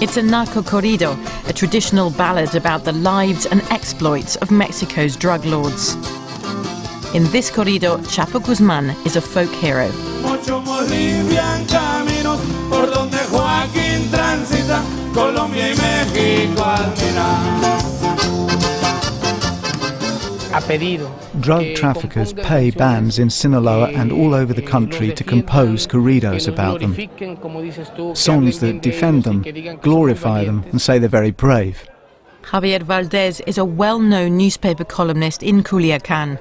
It's a narco corrido, a traditional ballad about the lives and exploits of Mexico's drug lords. In this corrido, Chapo Guzman is a folk hero. Drug traffickers pay bands in Sinaloa and all over the country to compose corridos about them. Songs that defend them, glorify them and say they're very brave. Javier Valdez is a well-known newspaper columnist in Culiacan.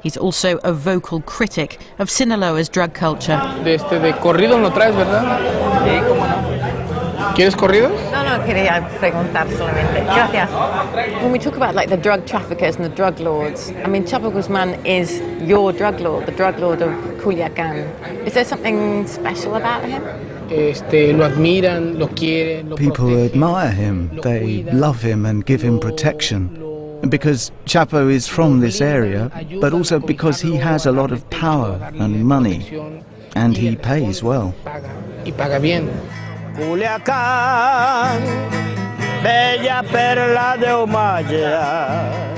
He's also a vocal critic of Sinaloa's drug culture. De corrido no traes, ¿verdad? Sí, cómo no. ¿Quieres corridos? No, quería preguntar solamente. Gracias. When we talk about like the drug traffickers and the drug lords, I mean, Chapo Guzman is your drug lord, the drug lord of Culiacan. Is there something special about him? Lo admiran, lo quieren, lo People protegen, admire him, they love him and give him protection. Because Chapo is from this area, but also because he has a lot of power and money, and he pays well. Y paga bien. Culiacán, bella perla de Humaya.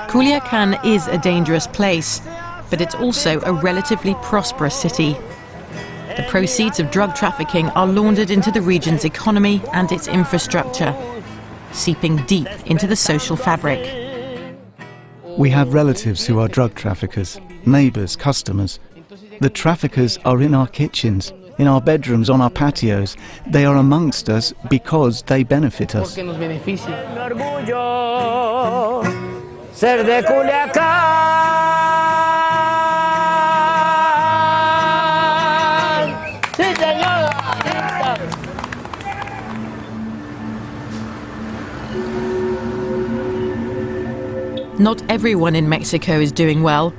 Culiacan is a dangerous place, but it's also a relatively prosperous city. The proceeds of drug trafficking are laundered into the region's economy and its infrastructure, seeping deep into the social fabric. We have relatives who are drug traffickers, neighbours, customers. The traffickers are in our kitchens, in our bedrooms, on our patios. They are amongst us because they benefit us. Ser de Culiacán. Sí, señor. Not everyone in Mexico is doing well.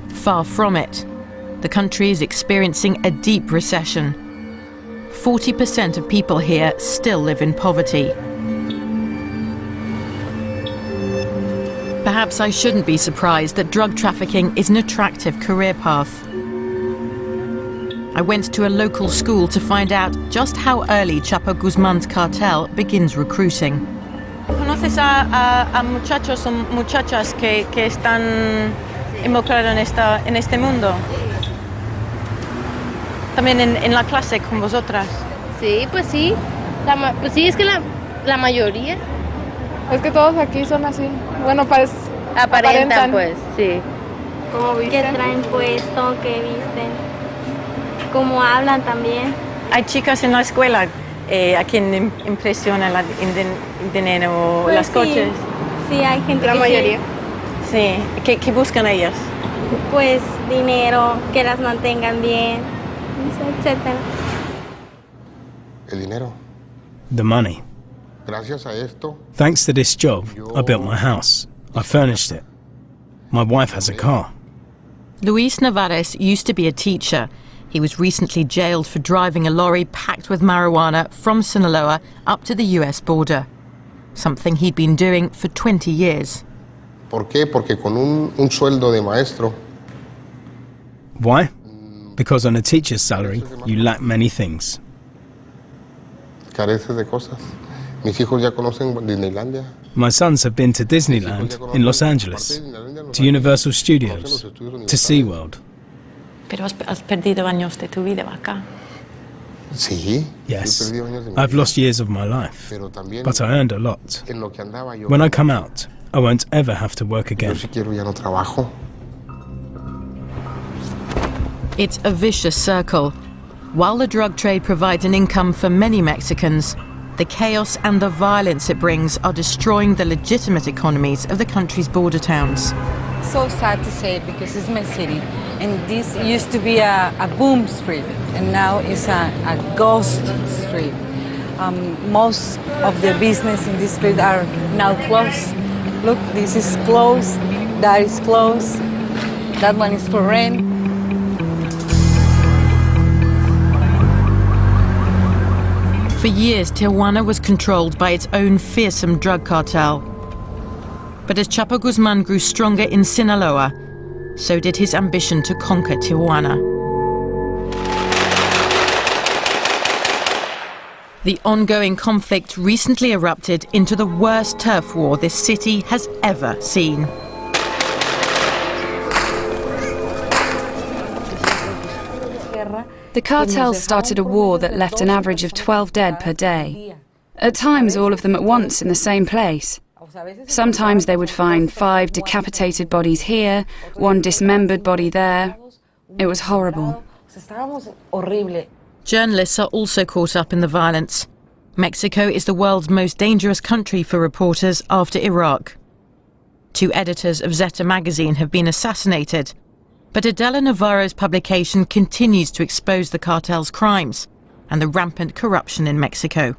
Far from it. The country is experiencing a deep recession. 40% of people here still live in poverty. Perhaps I shouldn't be surprised that drug trafficking is an attractive career path. I went to a local school to find out just how early Chapo Guzman's cartel begins recruiting. ¿Conoces a muchachos o muchachas que están involucrados en este mundo? También en la clase con vosotras. Sí, pues sí. Pues sí, es que la mayoría. Es que todos aquí son así. Bueno, pues aparentan, pues, sí. ¿Cómo visten? ¿Qué traen puesto? ¿Qué visten? ¿Cómo hablan también? Hay chicas en la escuela a quien impresiona el dinero o Pues las sí. coches. Sí, hay gente La que mayoría. Sí. ¿Qué buscan ellas? sí, pues dinero, que las mantengan bien, etcétera. El dinero. The money. Gracias a esto, Thanks to this job, I built my house. I furnished it. My wife has a car. Luis Navarez used to be a teacher. He was recently jailed for driving a lorry packed with marijuana from Sinaloa up to the US border, something he'd been doing for 20 years. ¿por qué? Porque con un sueldo de maestro, Why? Because on a teacher's salary, you lack many things. careces de cosas. Mis hijos ya conocen Disneylandia. My sons have been to Disneyland in Los Angeles, to Universal Studios, to SeaWorld. Pero has perdido años de tu vida acá. Sí. Yes, he perdido años de mi I've vida, lost years of my life, pero también but I earned a lot. en lo que andaba yo. When I come out, I won't ever have to work Yo again. si quiero ya no trabajo. It's a vicious circle. While the drug trade provides an income for many Mexicans, the chaos and the violence it brings are destroying the legitimate economies of the country's border towns. So sad to say because it's my city, and this used to be a boom street, and now it's a ghost street. Most of the business in this street are now closed. Look, this is closed, that is closed, that one is for rent. For years, Tijuana was controlled by its own fearsome drug cartel. But as Chapo Guzman grew stronger in Sinaloa, so did his ambition to conquer Tijuana. The ongoing conflict recently erupted into the worst turf war this city has ever seen. The cartels started a war that left an average of 12 dead per day. At times, all of them at once in the same place. Sometimes they would find 5 decapitated bodies here, 1 dismembered body there. It was horrible. Journalists are also caught up in the violence. Mexico is the world's most dangerous country for reporters after Iraq. 2 editors of Zeta magazine have been assassinated, but Adela Navarro's publication continues to expose the cartel's crimes and the rampant corruption in Mexico.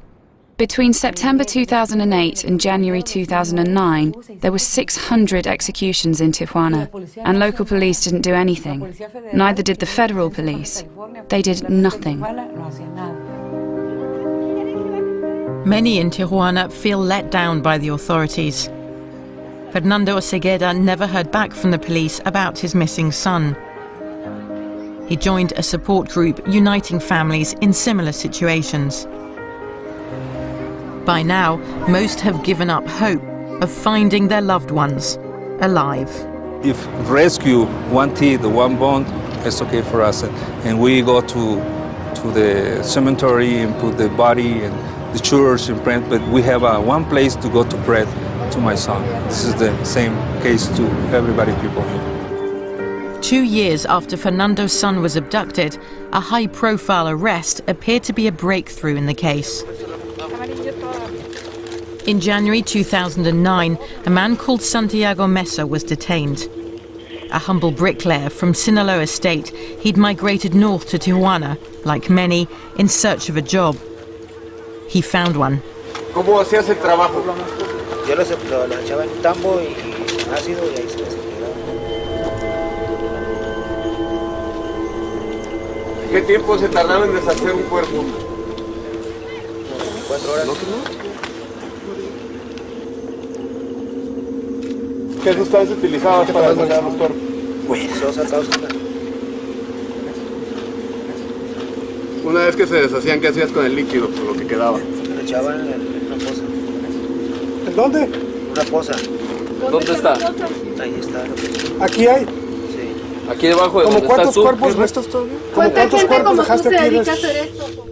Between September 2008 and January 2009, there were 600 executions in Tijuana, and local police didn't do anything. Neither did the federal police. They did nothing. Many in Tijuana feel let down by the authorities. Fernando Osegueda never heard back from the police about his missing son. He joined a support group uniting families in similar situations. By now, most have given up hope of finding their loved ones alive. If rescue 1 teeth, 1 bone, it's okay for us. And we go to the cemetery and put the body and the church and pray, but we have 1 place to go to pray to my son. This is the same case to everybody, people here. 2 years after Fernando's son was abducted, a high-profile arrest appeared to be a breakthrough in the case. In January 2009, a man called Santiago Mesa was detained. A humble bricklayer from Sinaloa State, he'd migrated north to Tijuana, like many, in search of a job. He found one. ¿Cómo hacías el trabajo? Yo lo echaba en tambo y ácido y ahí se desintegraba. ¿Qué tiempo se tardaba en deshacer un cuerpo? 4 horas. ¿Qué sustancias utilizabas para deshacer los cuerpos? Sosa cáustica. Una vez que se deshacían, ¿qué hacías con el líquido, con lo que quedaba? Lo echaban en una fosa. ¿En dónde? Una fosa. ¿Dónde está? Ahí está. ¿Aquí hay? Sí. Aquí debajo de donde estás tú. ¿Cuántos cuerpos restos todavía? ¿Cuántos cuerpos dejaste aquí?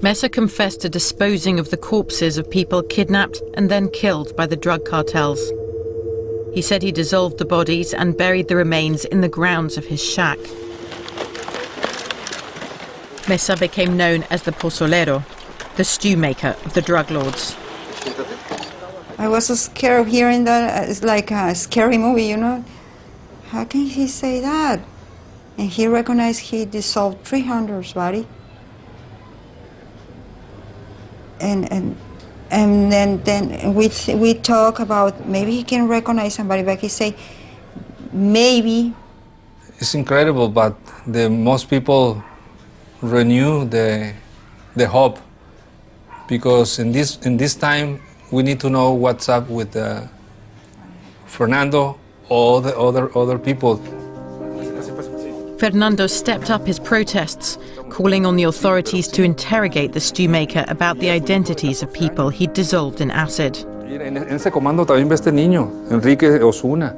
Mesa confessed to disposing of the corpses of people kidnapped and then killed by the drug cartels. He said he dissolved the bodies and buried the remains in the grounds of his shack. Mesa became known as the pozolero, the stew maker of the drug lords. I was so scared of hearing that. It's like a scary movie, you know. How can he say that? And he recognized he dissolved 300's body. And then we talk about maybe he can recognize somebody, but he say maybe. It's incredible, but most people renew the hope, because in this time we need to know what's up with Fernando or the other people. Fernando stepped up his protests, calling on the authorities to interrogate the stew maker about the identities of people he'd dissolved in acid. En ese comando también ve este niño, Enrique Osuna.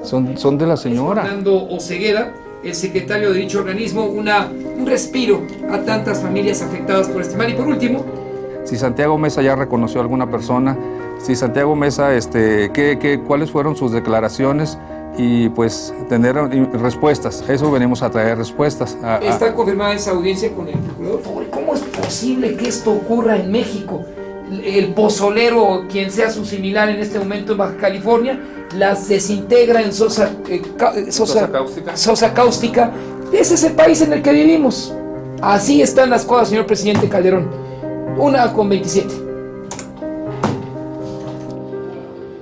Son de la señora. Fernando Osegueda, el secretario de dicho organismo, un respiro a tantas familias afectadas por este mal. Y por último, si Santiago Mesa ya reconoció a alguna persona, si Santiago Mesa, cuáles fueron sus declaraciones, y pues tener respuestas. Eso venimos a traer respuestas. Está confirmada esa audiencia con el procurador. ¿Cómo es posible que esto ocurra en México? El pozolero, quien sea su similar en este momento en Baja California, las desintegra en sosa cáustica. Ese es el país en el que vivimos. Así están las cosas, señor presidente Calderón. 1:27.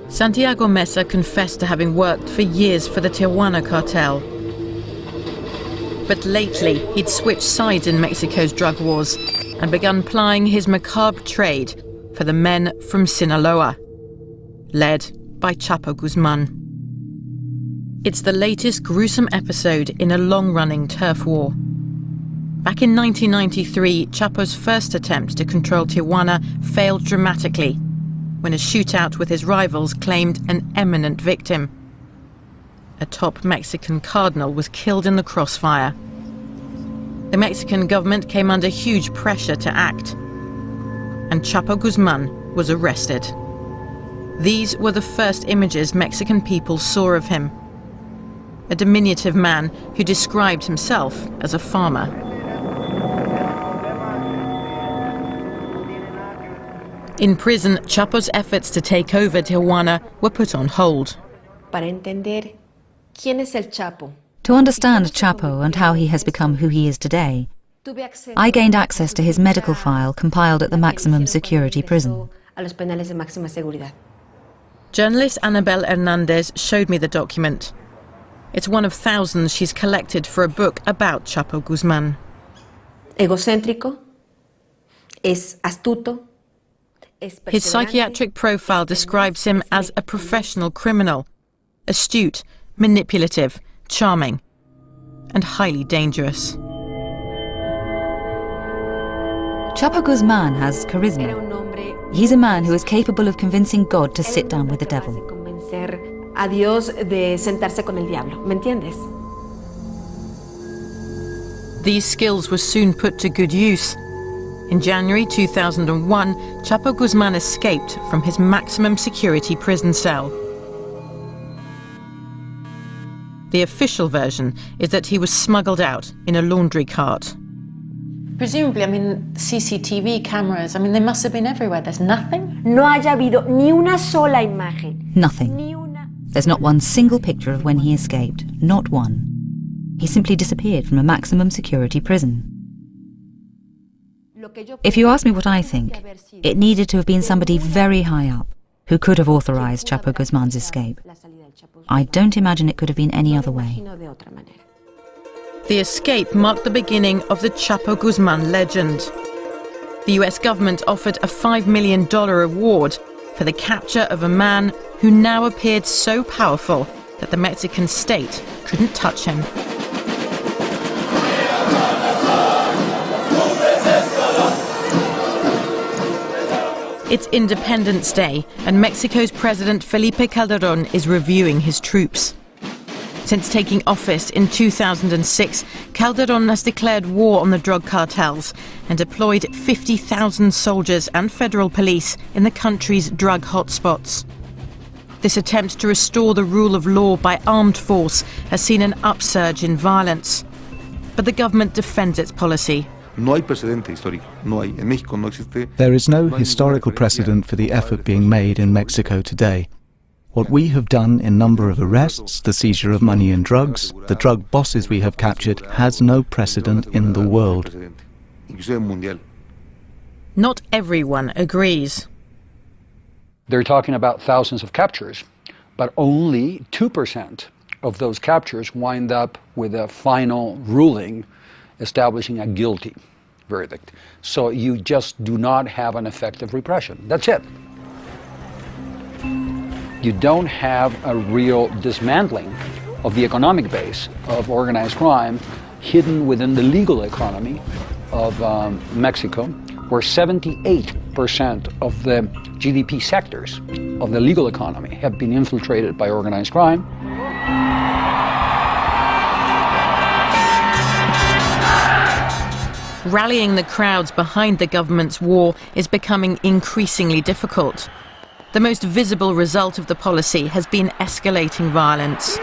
Santiago Mesa confessed to having worked for years for the Tijuana cartel. But lately, he'd switched sides in Mexico's drug wars and begun plying his macabre trade for the men from Sinaloa, led by Chapo Guzman. It's the latest gruesome episode in a long-running turf war. Back in 1993, Chapo's first attempt to control Tijuana failed dramatically when a shootout with his rivals claimed an eminent victim. A top Mexican cardinal was killed in the crossfire. The Mexican government came under huge pressure to act, and Chapo Guzman was arrested. These were the first images Mexican people saw of him. A diminutive man who described himself as a farmer. In prison, Chapo's efforts to take over Tijuana were put on hold. To understand Chapo and how he has become who he is today, I gained access to his medical file compiled at the maximum security prison. Journalist Anabel Hernandez showed me the document. It's one of thousands she's collected for a book about Chapo Guzman. Egocéntrico, es astuto. His psychiatric profile describes him as a professional criminal, astute, manipulative, charming, and highly dangerous. Chapo Guzman has charisma. He's a man who is capable of convincing God to sit down with the devil. A Dios de sentarse con el diablo, ¿me entiendes? These skills were soon put to good use. In January 2001, Chapo Guzman escaped from his maximum security prison cell. The official version is that he was smuggled out in a laundry cart. Presumably, I mean, CCTV cameras, I mean, they must have been everywhere. There's nothing? No haya habido ni una sola imagen. Nothing. There's not one single picture of when he escaped. Not one. He simply disappeared from a maximum security prison. If you ask me what I think, it needed to have been somebody very high up who could have authorized Chapo Guzman's escape. I don't imagine it could have been any other way. The escape marked the beginning of the Chapo Guzman legend. The US government offered a $5 million reward for the capture of a man who now appeared so powerful that the Mexican state couldn't touch him. It's Independence Day, and Mexico's President Felipe Calderón is reviewing his troops. Since taking office in 2006, Calderón has declared war on the drug cartels and deployed 50,000 soldiers and federal police in the country's drug hotspots. This attempt to restore the rule of law by armed force has seen an upsurge in violence. But the government defends its policy. There is no historical precedent for the effort being made in Mexico today. What we have done in number of arrests, the seizure of money and drugs, the drug bosses we have captured, has no precedent in the world. Not everyone agrees. They're talking about thousands of captures, but only 2% of those captures wind up with a final ruling establishing a guilty verdict. So you just do not have an effective repression. That's it. You don't have a real dismantling of the economic base of organized crime hidden within the legal economy of Mexico, where 78% of the GDP sectors of the legal economy have been infiltrated by organized crime. Rallying the crowds behind the government's war is becoming increasingly difficult. The most visible result of the policy has been escalating violence.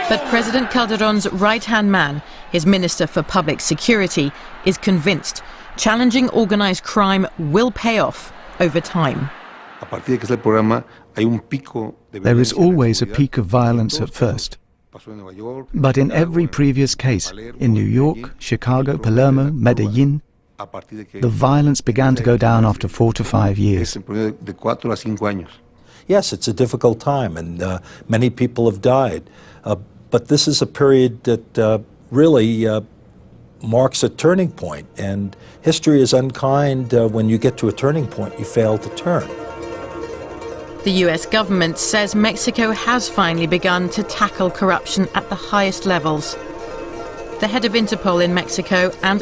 But President Calderón's right-hand man, his Minister for Public Security, is convinced challenging organized crime will pay off over time. There is always a peak of violence at first. But in every previous case, in New York, Chicago, Palermo, Medellín, the violence began to go down after 4 to 5 years. Yes, it's a difficult time, and many people have died. But this is a period that really marks a turning point, and history is unkind. When you get to a turning point, you fail to turn. The US government says Mexico has finally begun to tackle corruption at the highest levels. the head of Interpol in Mexico and